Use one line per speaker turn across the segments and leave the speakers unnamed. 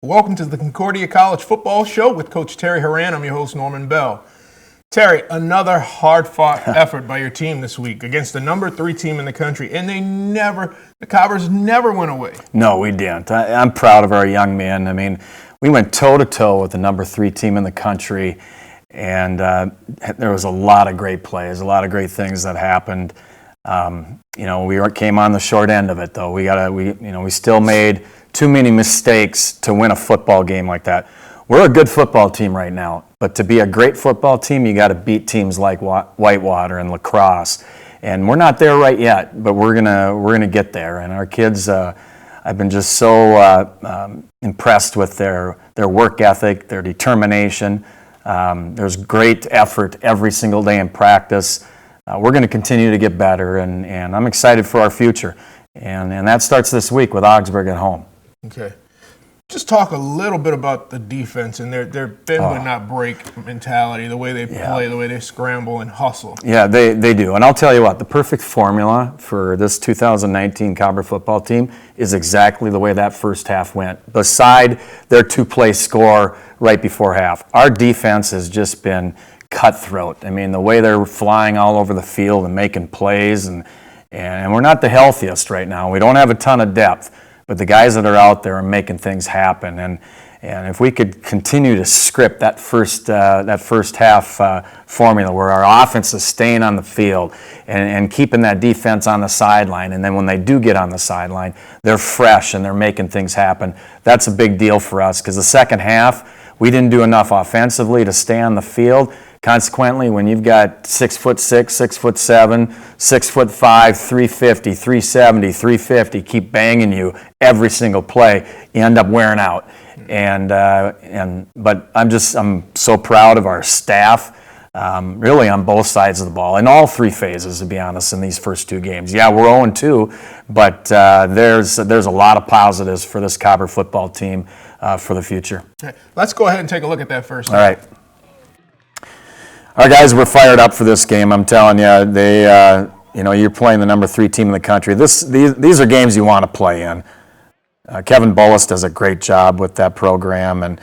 Welcome to the Concordia College Football Show with Coach Terry Horan. I'm your host, Norman Bell. Terry, another hard-fought effort by your team this week against the number 3 team in the country, and the Cobbers never went away.
No, we didn't. I'm proud of our young men. I mean, we went toe-to-toe with the number 3 team in the country, and there was a lot of great plays, a lot of great things that happened. We came on the short end of it, though. We still made too many mistakes to win a football game like that. We're a good football team right now, but to be a great football team, you got to beat teams like Whitewater and lacrosse, and we're not there right yet, but we're gonna get there. And our kids, I've been just so impressed with their work ethic, their determination. There's great effort every single day in practice. We're going to continue to get better, and I'm excited for our future. And that starts this week with Augsburg at home.
Okay. Just talk a little bit about the defense and their bend but not break mentality, the way they play, the way they scramble and hustle.
Yeah, they do. And I'll tell you what, the perfect formula for this 2019 Cobber football team is exactly the way that first half went. Beside their 2-play score right before half, our defense has just been cutthroat. I mean, the way they're flying all over the field and making plays, and we're not the healthiest right now. We don't have a ton of depth, but the guys that are out there are making things happen. And if we could continue to script that first half formula where our offense is staying on the field and keeping that defense on the sideline, and then when they do get on the sideline, they're fresh and they're making things happen, that's a big deal for us, because the second half, we didn't do enough offensively to stay on the field. Consequently, when you've got 6'6", 6'7", 6'5", 350, 370, 350, keep banging you every single play, you end up wearing out. But I'm so proud of our staff, really on both sides of the ball, in all 3 phases, to be honest, in these first 2 games. Yeah, we're 0-2, but there's a lot of positives for this Cobber football team for the future.
Okay. Let's go ahead and take a look at that first.
All right. Our guys were fired up for this game. I'm telling you, you're playing the number 3 team in the country. These are games you want to play in. Kevin Bullis does a great job with that program, and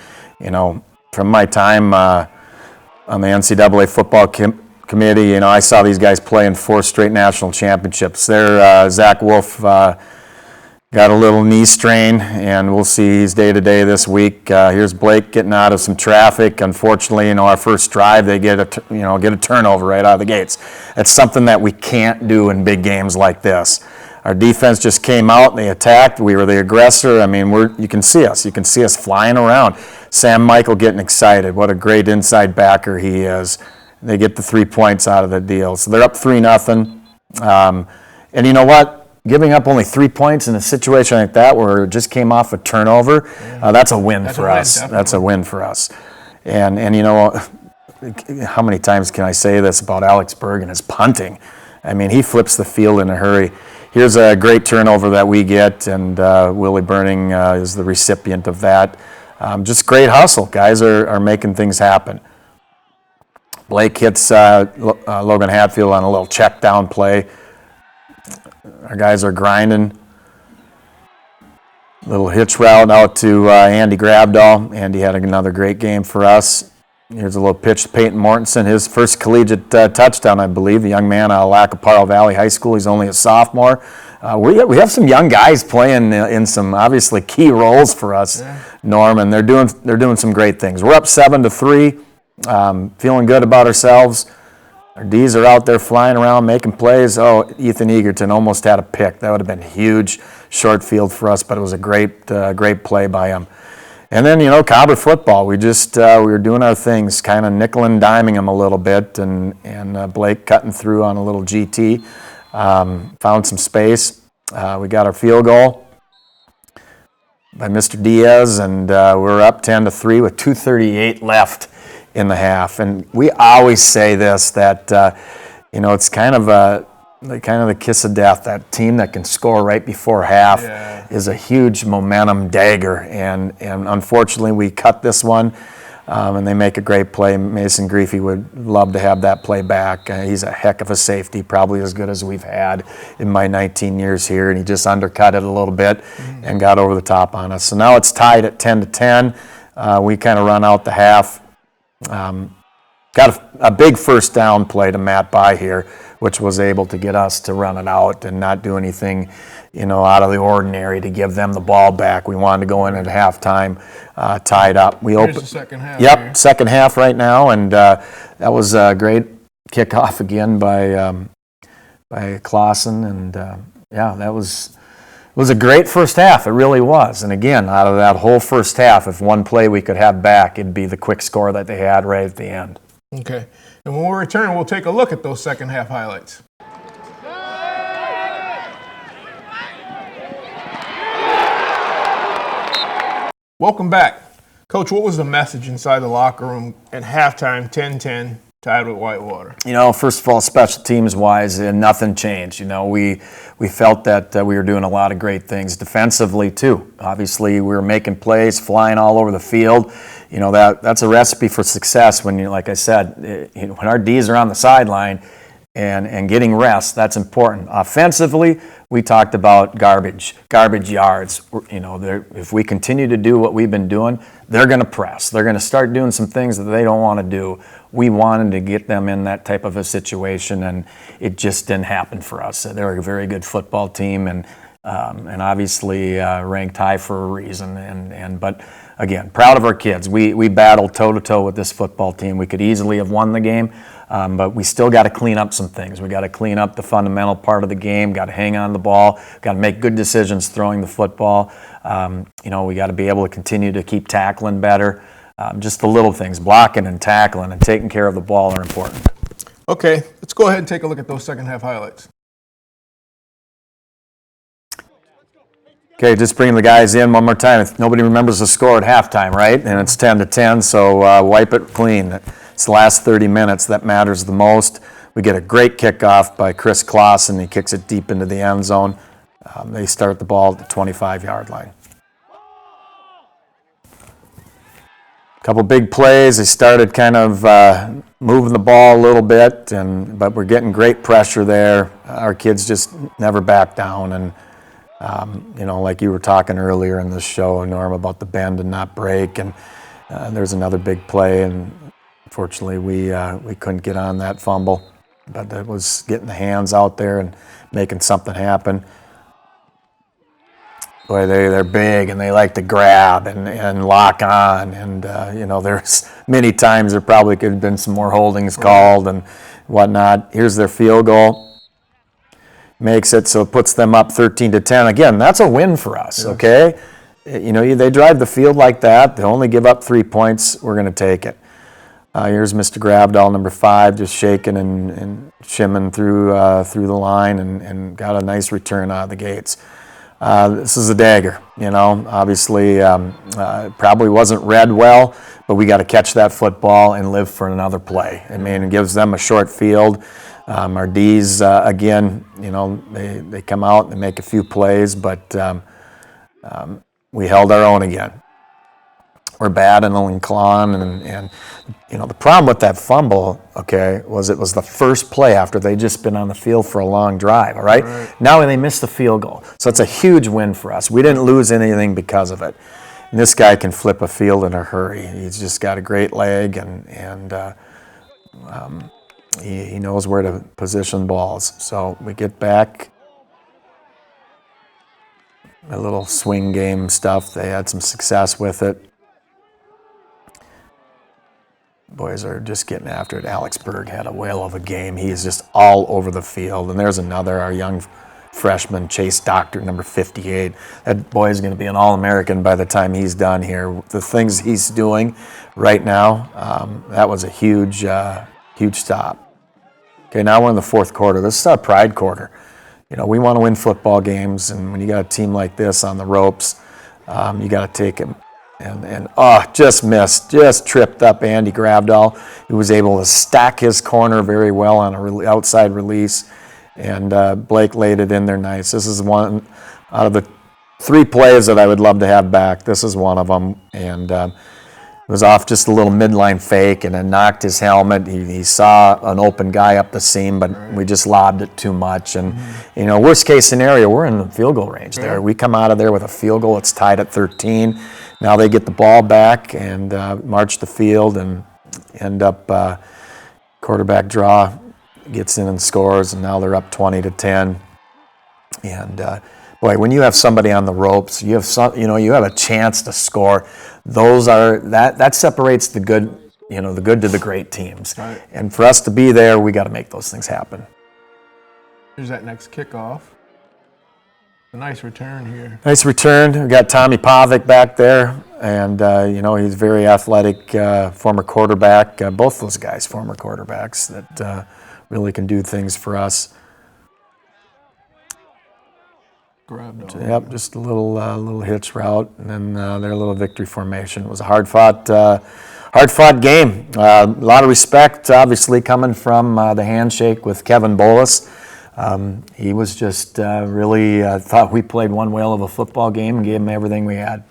from my time on the NCAA football committee, I saw these guys play in 4 straight national championships. Zach Wolf got a little knee strain, and we'll see he's day-to-day this week. Here's Blake getting out of some traffic. Unfortunately, our first drive, they get a turnover right out of the gates. That's something that we can't do in big games like this. Our defense just came out and they attacked. We were the aggressor. I mean, you can see us. You can see us flying around. Sam Michael getting excited. What a great inside backer he is. They get the 3 points out of the deal. So they're up 3-0. And you know what? Giving up only 3 points in a situation like that where it just came off a turnover, that's a win for us.
Definitely.
That's a win for us. And how many times can I say this about Alex Berg and his punting? I mean, he flips the field in a hurry. Here's a great turnover that we get, and Willie Burning is the recipient of that. Just great hustle. Guys are making things happen. Blake hits Logan Hatfield on a little check down play. Our guys are grinding. Little hitch route out to Andy Grabdahl. Andy had another great game for us. Here's a little pitch to Peyton Mortensen, his first collegiate touchdown, I believe. The young man out of Lacaparo Valley High School. He's only a sophomore. We have some young guys playing in some obviously key roles for us, Norm, and they're doing some great things. We're up 7-3, feeling good about ourselves. Our D's are out there flying around, making plays. Oh, Ethan Egerton almost had a pick. That would have been huge, short field for us, but it was a great play by him. And then, Cobber football, we were doing our things, kind of nickel and diming him a little bit, and Blake cutting through on a little GT, found some space. We got our field goal by Mr. Diaz, and we're up 10-3 with 2:38 left in the half. And we always say this, that it's kind of the kiss of death. That team that can score right before half is a huge momentum dagger, and unfortunately we cut this one. and they make a great play. Mason Griefey would love to have that play back. He's a heck of a safety, probably as good as we've had in my 19 years here, and he just undercut it a little bit and got over the top on us. So now it's tied at 10-10. We kind of run out the half. Got a big first down play to Matt By here, which was able to get us to run it out and not do anything, out of the ordinary to give them the ball back. We wanted to go in at halftime tied up.
Here's the second half.
Yep,
here.
second half right now, and that was a great kickoff again by Clausen, and that was a great first half. It really was. And again, out of that whole first half, if one play we could have back, it'd be the quick score that they had right at the end.
Okay. And when we return, we'll take a look at those second half highlights. Welcome back. Coach, what was the message inside the locker room at halftime, 10-10, tied with Whitewater?
First of all, special teams-wise, nothing changed. We felt that we were doing a lot of great things defensively, too. Obviously, we were making plays, flying all over the field. That's a recipe for success when, like I said, when our Ds are on the sideline and getting rest, that's important. Offensively, we talked about garbage yards. If we continue to do what we've been doing, they're going to press. They're going to start doing some things that they don't want to do. We wanted to get them in that type of a situation, and it just didn't happen for us. They're a very good football team, and obviously ranked high for a reason. But again, proud of our kids. We battled toe-to-toe with this football team. We could easily have won the game, but we still got to clean up some things. We got to clean up the fundamental part of the game, got to hang on the ball, got to make good decisions throwing the football. We got to be able to continue to keep tackling better. Just the little things, blocking and tackling and taking care of the ball are important.
Okay, let's go ahead and take a look at those second half highlights.
Okay, just bringing the guys in one more time. If nobody remembers the score at halftime, right? And it's 10-10, so wipe it clean. It's the last 30 minutes that matters the most. We get a great kickoff by Chris Clausen. He kicks it deep into the end zone. They start the ball at the 25-yard line. A couple big plays. They started kind of moving the ball a little bit, but we're getting great pressure there. Our kids just never back down, and like you were talking earlier in the show, Norm, about the bend and not break, and there's another big play, and unfortunately we couldn't get on that fumble, but it was getting the hands out there and making something happen. Boy, they're big and they like to grab and lock on, and there's many times there probably could have been some more holdings called and whatnot. Here's their field goal. Makes it so it puts them up 13-10. Again, that's a win for us, okay? They drive the field like that. They only give up 3 points. We're going to take it. Here's Mr. Grabdahl, number 5, just shaking and shimming through the line and got a nice return out of the gates. This is a dagger, Obviously, probably wasn't read well, but we got to catch that football and live for another play. I mean, it gives them a short field. Our Ds, again, they come out and make a few plays, but we held our own again. We're battling and clawing, and the problem with that fumble, okay, was it was the first play after they just been on the field for a long drive, all right? Now they missed the field goal, so it's a huge win for us. We didn't lose anything because of it. And this guy can flip a field in a hurry. He's just got a great leg, and he knows where to position balls. So we get back. A little swing game stuff. They had some success with it. Boys are just getting after it. Augsburg had a whale of a game. He is just all over the field. And there's another, our young freshman, Chase Doctor, number 58. That boy is going to be an All-American by the time he's done here. The things he's doing right now, that was a huge stop. Okay, now we're in the fourth quarter. This is our pride quarter. We want to win football games, and when you got a team like this on the ropes, you got to take it. And just missed, just tripped up Andy Grabdahl. He was able to stack his corner very well on an outside release, and Blake laid it in there nice. This is one out of the 3 plays that I would love to have back. This is one of them, and was off just a little midline fake and then knocked his helmet. He saw an open guy up the seam, but we just lobbed it too much. And, worst case scenario, we're in the field goal range there. We come out of there with a field goal. It's tied at 13. Now they get the ball back and march the field and end up quarterback draw, gets in and scores, and now they're up 20-10. And boy, when you have somebody on the ropes, you have a chance to score. That separates the good, the good to the great teams.
Right.
And for us to be there, we got to make those things happen.
Here's that next kickoff. A nice return here.
Nice return. We got Tommy Pavic back there, and he's very athletic, former quarterback. Both those guys, former quarterbacks that really can do things for us. Yep, just a little hitch route, and then their little victory formation. It was a hard-fought game. A lot of respect, obviously, coming from the handshake with Kevin Bolus. He was just really thought we played one whale of a football game and gave him everything we had.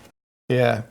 Yeah,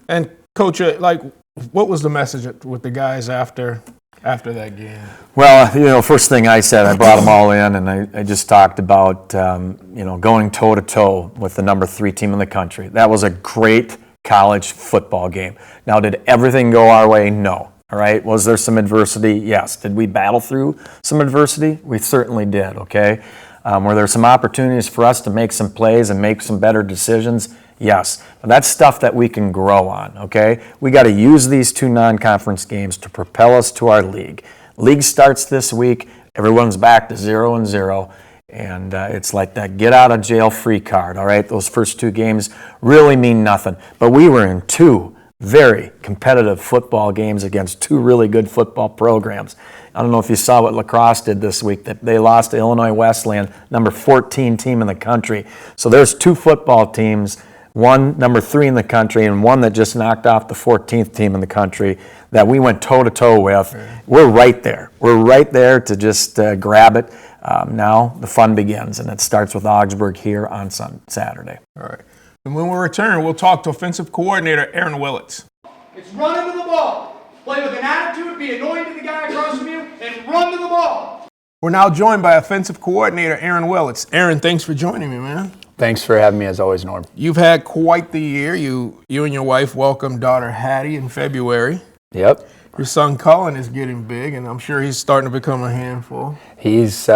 and Coach, what was the message with the guys after that game?
Well, first thing I said, I brought them all in, and I just talked about, going toe-to-toe with the number 3 team in the country. That was a great college football game. Now, did everything go our way? No. All right. Was there some adversity? Yes. Did we battle through some adversity? We certainly did, okay? Were there some opportunities for us to make some plays and make some better decisions? Yes. But that's stuff that we can grow on, okay? We got to use these 2 non-conference games to propel us to our league. League starts this week. Everyone's back to 0-0. And it's like that get-out-of-jail-free card, all right? Those first 2 games really mean nothing. But we were in 2 very competitive football games against 2 really good football programs. I don't know if you saw what lacrosse did this week, that they lost to Illinois Wesleyan, number 14 team in the country. So there's 2 football teams, one number 3 in the country and one that just knocked off the 14th team in the country that we went toe-to-toe with. We're right there. We're right there to just grab it. Now the fun begins, and it starts with Augsburg here on Saturday.
All right. And when we return, we'll talk to offensive coordinator Aaron Willits.
It's run into the ball. Play with an attitude, be annoying to the guy across from you, and run to the ball.
We're now joined by offensive coordinator Aaron Willits. Aaron, thanks for joining me, man.
Thanks for having me, as always, Norm.
You've had quite the year. You and your wife welcomed daughter Hattie in February.
Yep.
Your son Cullen is getting big, and I'm sure he's starting to become a handful.
He is.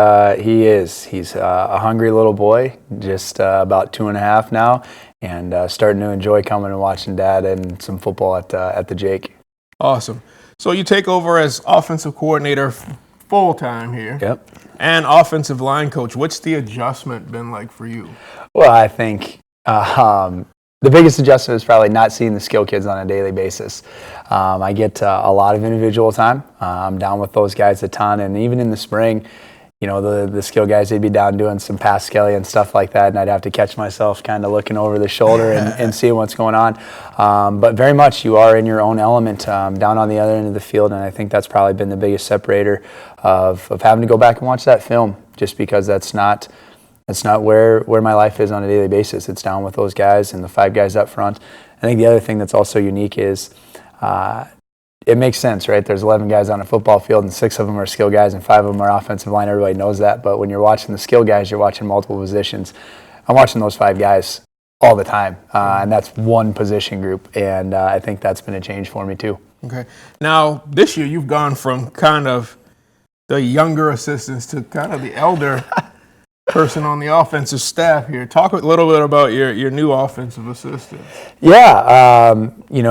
He's a hungry little boy, just about 2.5 now, and starting to enjoy coming and watching Dad and some football at the Jake.
Awesome. So you take over as offensive coordinator full-time here.
Yep.
And offensive line coach. What's the adjustment been like for you?
Well, I think the biggest adjustment is probably not seeing the skill kids on a daily basis. I get a lot of individual time. I'm down with those guys a ton, and even in the spring, the skill guys, they'd be down doing some pass skelly and stuff like that, and I'd have to catch myself kind of looking over the shoulder and seeing what's going on. But very much you are in your own element down on the other end of the field, and I think that's probably been the biggest separator of having to go back and watch that film, just because that's not where my life is on a daily basis. It's down with those guys and the 5 guys up front. I think the other thing that's also unique is it makes sense, right? There's 11 guys on a football field, and 6 of them are skill guys, and 5 of them are offensive line. Everybody knows that. But when you're watching the skill guys, you're watching multiple positions. I'm watching those 5 guys all the time, and that's one position group. And I think that's been a change for me too.
Okay. Now, this year you've gone from kind of the younger assistants to kind of the elder person on the offensive staff here. Talk a little bit about your new offensive assistants.
Yeah,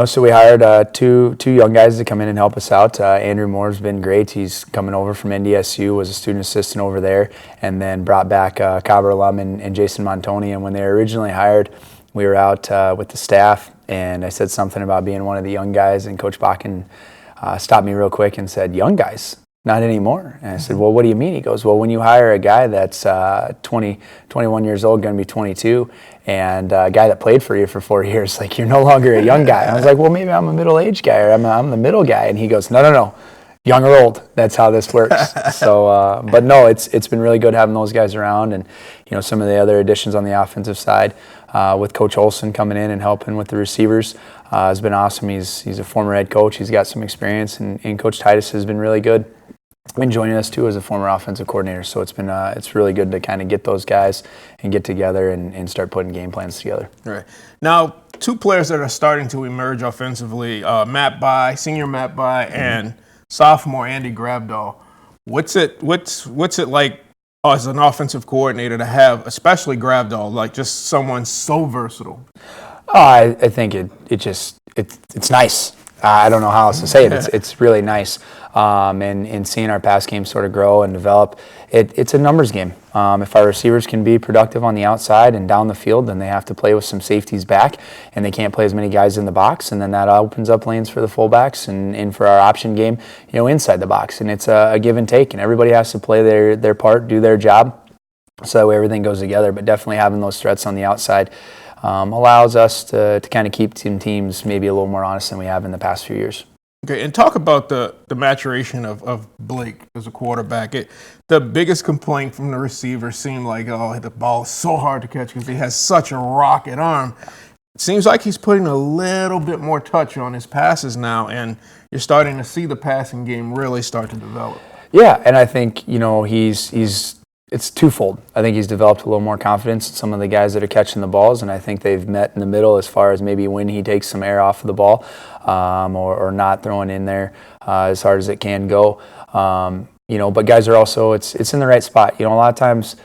so we hired two young guys to come in and help us out. Andrew Moore's been great. He's coming over from NDSU, was a student assistant over there, and then brought back Cobber alum and Jason Montoni. And when they were originally hired, we were out with the staff, and I said something about being one of the young guys, and Coach Bakken stopped me real quick and said, "Young guys? Not anymore." And I said, "Well, what do you mean?" He goes, "Well, when you hire a guy that's 21 years old, going to be 22, and a guy that played for you for 4 years, like, you're no longer a young guy." And I was like, "Well, maybe I'm a middle-aged guy, or I'm the middle guy." And he goes, No, young or old. That's how this works." So, but no, it's been really good having those guys around, and some of the other additions on the offensive side. with Coach Olson coming in and helping with the receivers has been awesome. He's a former head coach. He's got some experience, and Coach Titus has been really good. Been joining us too as a former offensive coordinator, so it's really good to kind of get those guys and get together and start putting game plans together.
Right. Now, two players that are starting to emerge offensively, senior Matt Bai, and sophomore Andy Grabdahl. What's it like as an offensive coordinator to have, especially Grabdahl, like just someone so versatile?
I think it's nice. I don't know how else to say it. It's really nice. And seeing our pass game sort of grow and develop, it's a numbers game. If our receivers can be productive on the outside and down the field, then they have to play with some safeties back, and they can't play as many guys in the box, and then that opens up lanes for the fullbacks and for our option game, inside the box. And it's a give and take, and everybody has to play their part, do their job, so that way everything goes together. But definitely having those threats on the outside allows us to kind of keep teams maybe a little more honest than we have in the past few years.
Okay, and talk about the maturation of Blake as a quarterback. The biggest complaint from the receiver seemed like, the ball is so hard to catch because he has such a rocket arm. It seems like he's putting a little bit more touch on his passes now, and you're starting to see the passing game really start to develop.
Yeah, and I think, it's twofold. I think he's developed a little more confidence in some of the guys that are catching the balls, and I think they've met in the middle as far as maybe when he takes some air off of the ball or not throwing in there as hard as it can go. But guys are also, it's in the right spot. A lot of times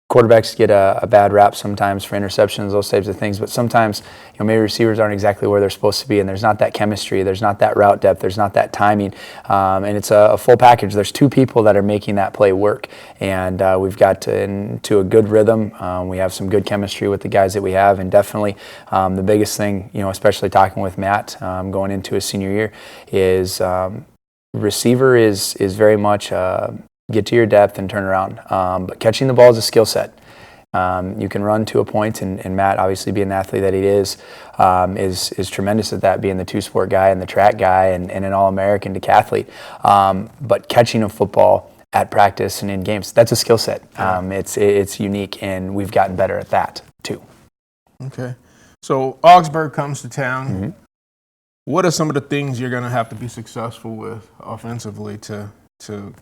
quarterbacks get a bad rap sometimes for interceptions, those types of things, but sometimes maybe receivers aren't exactly where they're supposed to be, and there's not that chemistry, there's not that route depth, there's not that timing, and it's a full package. There's two people that are making that play work, and we've got into a good rhythm. We have some good chemistry with the guys that we have, and definitely the biggest thing, especially talking with Matt going into his senior year, is receiver is very much get to your depth and turn around. But catching the ball is a skill set. You can run to a point, and Matt, obviously being the athlete that he is tremendous at that, being the two-sport guy and the track guy and an All-American decathlete. But catching a football at practice and in games, that's a skill set. It's unique, and we've gotten better at that too.
Okay. So Augsburg comes to town. Mm-hmm. What are some of the things you're going to have to be successful with offensively to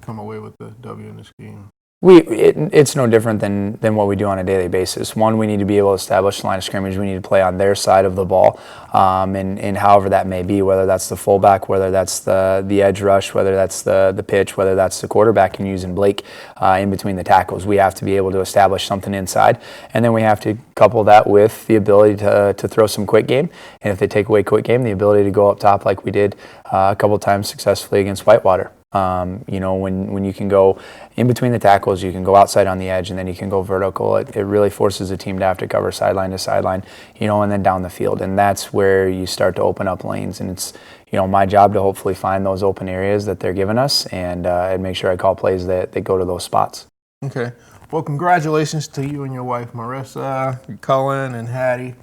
come away with the W in this game?
It's no different than what we do on a daily basis. One, we need to be able to establish the line of scrimmage. We need to play on their side of the ball, and however that may be, whether that's the fullback, whether that's the edge rush, whether that's the pitch, whether that's the quarterback and using Blake in between the tackles. We have to be able to establish something inside, and then we have to couple that with the ability to throw some quick game. And if they take away quick game, the ability to go up top like we did a couple of times successfully against Whitewater. When you can go in between the tackles, you can go outside on the edge, and then you can go vertical. It really forces the team to have to cover sideline to sideline, and then down the field. And that's where you start to open up lanes. And it's, my job to hopefully find those open areas that they're giving us and make sure I call plays that go to those spots.
Okay. Well, congratulations to you and your wife, Marissa, Cullen, and Hattie.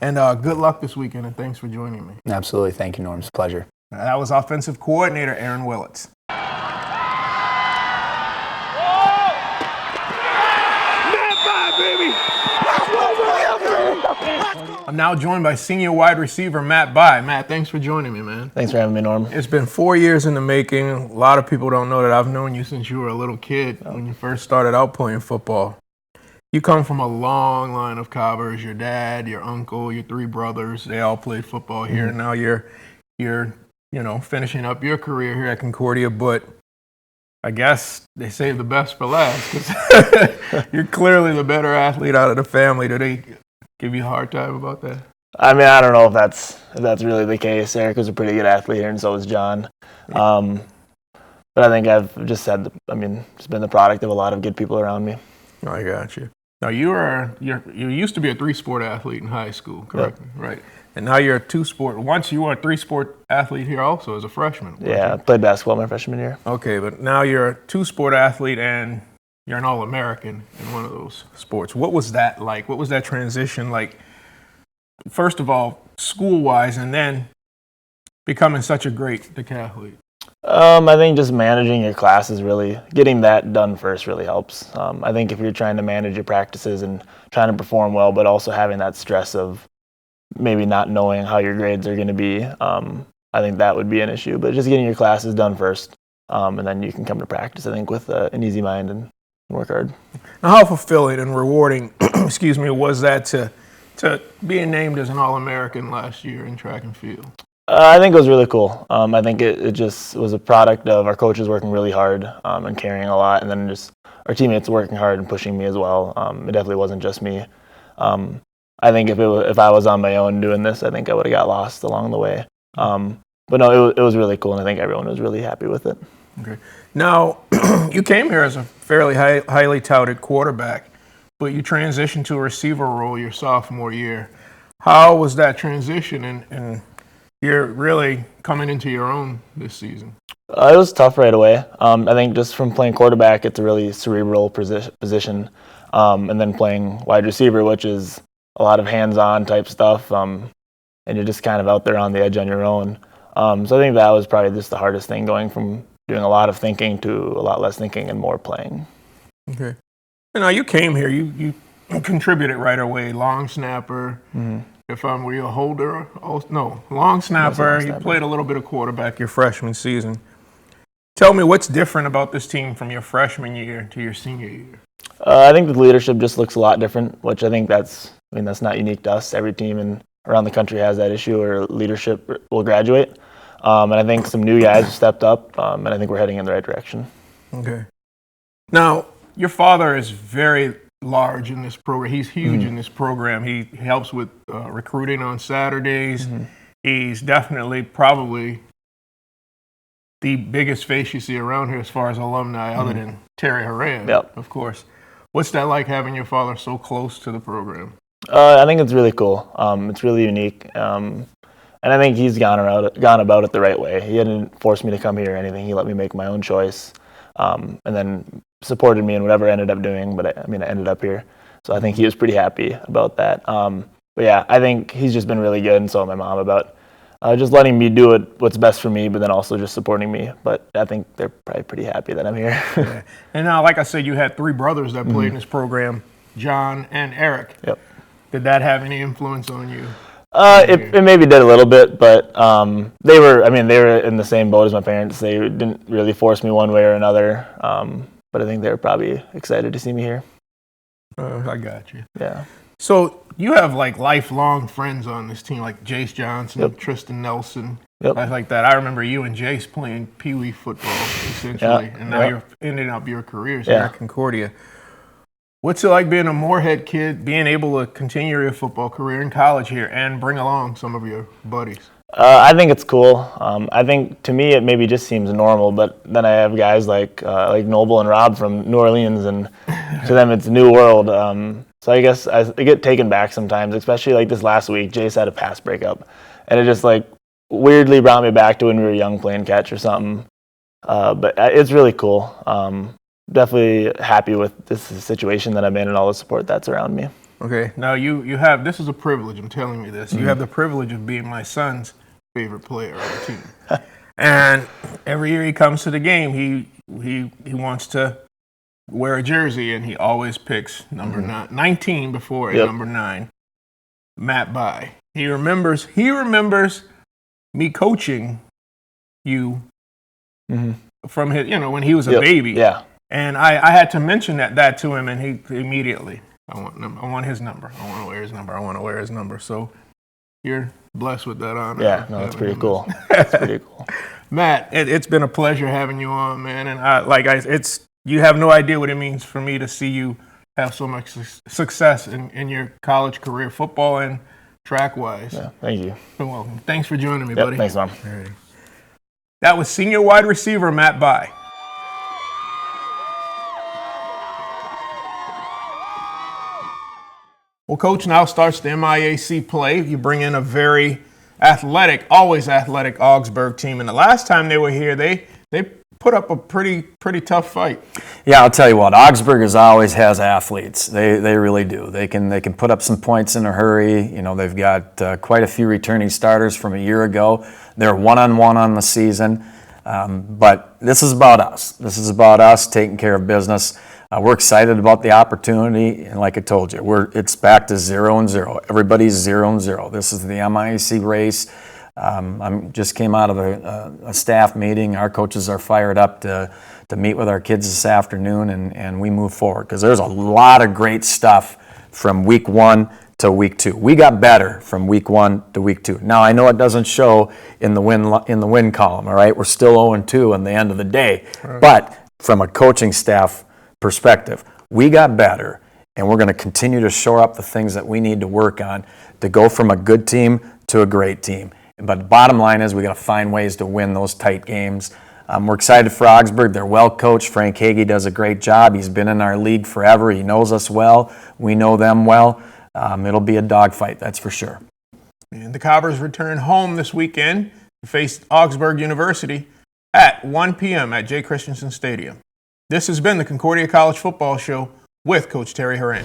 And good luck this weekend, and thanks for joining me.
Absolutely. Thank you, Norm. It's a pleasure.
That was offensive coordinator Aaron Willits. I'm now joined by senior wide receiver Matt Bai. Matt, thanks for joining me, man.
Thanks for having me, Norm.
It's been 4 years in the making. A lot of people don't know that I've known you since you were a little kid when you first started out playing football. You come from a long line of Cobbers. Your dad, your uncle, your three brothers, they all played football here. Mm-hmm. Now you're finishing up your career here at Concordia, but I guess they save the best for last because you're clearly the better athlete out of the family. Do they give you a hard time about that?
I mean, I don't know if that's really the case. Eric was a pretty good athlete here, and so was John. But I think I've just said, it's been the product of a lot of good people around me.
Oh, I got you. Now you used to be a three-sport athlete in high school, correct? Yep. Right. And now you're a two-sport. Once you were a three-sport athlete here also as a freshman.
Yeah, I played basketball my freshman year.
Okay, but now you're a two-sport athlete and you're an All-American in one of those sports. What was that like? What was that transition like? First of all, school-wise, and then becoming such a great decathlete.
I think just managing your classes really, getting that done first really helps. I think if you're trying to manage your practices and trying to perform well, but also having that stress of maybe not knowing how your grades are going to be, I think that would be an issue. But just getting your classes done first, and then you can come to practice, I think, with an easy mind and work hard.
Now, how fulfilling and rewarding, excuse me, was that to being named as an All-American last year in track and field?
I think it was really cool. I think it just was a product of our coaches working really hard and carrying a lot, and then just our teammates working hard and pushing me as well. It definitely wasn't just me. I think if I was on my own doing this, I think I would have got lost along the way. But no, it was really cool, and I think everyone was really happy with it.
Okay. Now, you came here as a fairly highly touted quarterback, but you transitioned to a receiver role your sophomore year. How was that transition, and you're really coming into your own this season?
It was tough right away. I think just from playing quarterback, it's a really cerebral position, and then playing wide receiver, which is a lot of hands-on type stuff, and you're just kind of out there on the edge on your own. So I think that was probably just the hardest thing, going from doing a lot of thinking to a lot less thinking and more playing. Okay.
And now you came here, you contributed right away, long snapper. Mm-hmm. Were you a holder? Oh, no, long snapper. You played a little bit of quarterback your freshman season. Tell me what's different about this team from your freshman year to your senior year.
I think the leadership just looks a lot different, which I think that's not unique to us. Every team around the country has that issue, or leadership will graduate. And I think some new guys have stepped up, and I think we're heading in the right direction.
Okay. Now, your father is very large in this program. He's huge in this program. He helps with recruiting on Saturdays. Mm-hmm. He's definitely probably the biggest face you see around here as far as alumni, other than Terry Horan, of course. What's that like, having your father so close to the program?
I think it's really cool. It's really unique. And I think he's gone about it the right way. He didn't force me to come here or anything. He let me make my own choice, and then supported me in whatever I ended up doing. But I ended up here. So I think he was pretty happy about that. But yeah, I think he's just been really good, and so my mom, about just letting me do what's best for me, but then also just supporting me. But I think they're probably pretty happy that I'm here.
Yeah. And now, like I said, you had three brothers that played in this program, John and Eric.
Yep.
Did that have any influence on you?
It maybe did a little bit, but they were in the same boat as my parents. They didn't really force me one way or another, but I think they were probably excited to see me here.
I got you.
Yeah.
So you have like lifelong friends on this team, like Jace Johnson, Tristan Nelson, guys like that. I remember you and Jace playing peewee football, essentially, and now you're ending up your careers here at Concordia. What's it like being a Moorhead kid, being able to continue your football career in college here and bring along some of your buddies?
I think it's cool. I think to me it maybe just seems normal, but then I have guys like Noble and Rob from New Orleans, and to them it's a new world. So I guess I get taken back sometimes, especially like this last week. Jace had a pass breakup, and it just like weirdly brought me back to when we were young playing catch or something. But it's really cool. Definitely happy with this situation that I'm in and all the support that's around me.
Okay, now you have, this is a privilege, I'm telling you this. You have the privilege of being my son's favorite player on the team. And every year he comes to the game, he wants to wear a jersey, and he always picks number 19 before number 9, Matt By. He remembers me coaching you from his, when he was a baby.
Yeah.
And I had to mention that to him, and he immediately, I want his number. I want to wear his number. So you're blessed with that honor.
Yeah, no, that's pretty cool. That's pretty cool.
Matt, it's been a pleasure having you on, man. And you have no idea what it means for me to see you have so much success in your college career, football and track-wise.
Yeah, thank you.
You're welcome. Thanks for joining me, buddy.
Thanks, Mom.
Right. That was senior wide receiver Matt By. Well, Coach, now starts the MIAC play. You bring in a very always athletic Augsburg team. And the last time they were here, they put up a pretty tough fight.
Yeah, I'll tell you what, Augsburg always has athletes. They really do. They can put up some points in a hurry. They've got quite a few returning starters from a year ago. They're 1-on-1 on the season. But this is about us. This is about us taking care of business. We're excited about the opportunity, and like I told you, it's back to 0-0. Everybody's 0-0. This is the MIAC race. I just came out of a staff meeting. Our coaches are fired up to meet with our kids this afternoon, and we move forward because there's a lot of great stuff from week 1 to week 2. We got better from week 1 to week 2. Now I know it doesn't show in the win column. All right, we're still 0-2 in the end of the day, but from a coaching staff perspective, we got better, and we're going to continue to shore up the things that we need to work on to go from a good team to a great team. But the bottom line is we got to find ways to win those tight games. We're excited for Augsburg. They're well coached. Frank Hagee does a great job. He's been in our league forever. He knows us well. We know them well. It'll be a dogfight, that's for sure.
And the Cobbers return home this weekend to face Augsburg University at 1 p.m. at J. Christensen Stadium. This has been the Concordia College Football Show with Coach Terry Horan.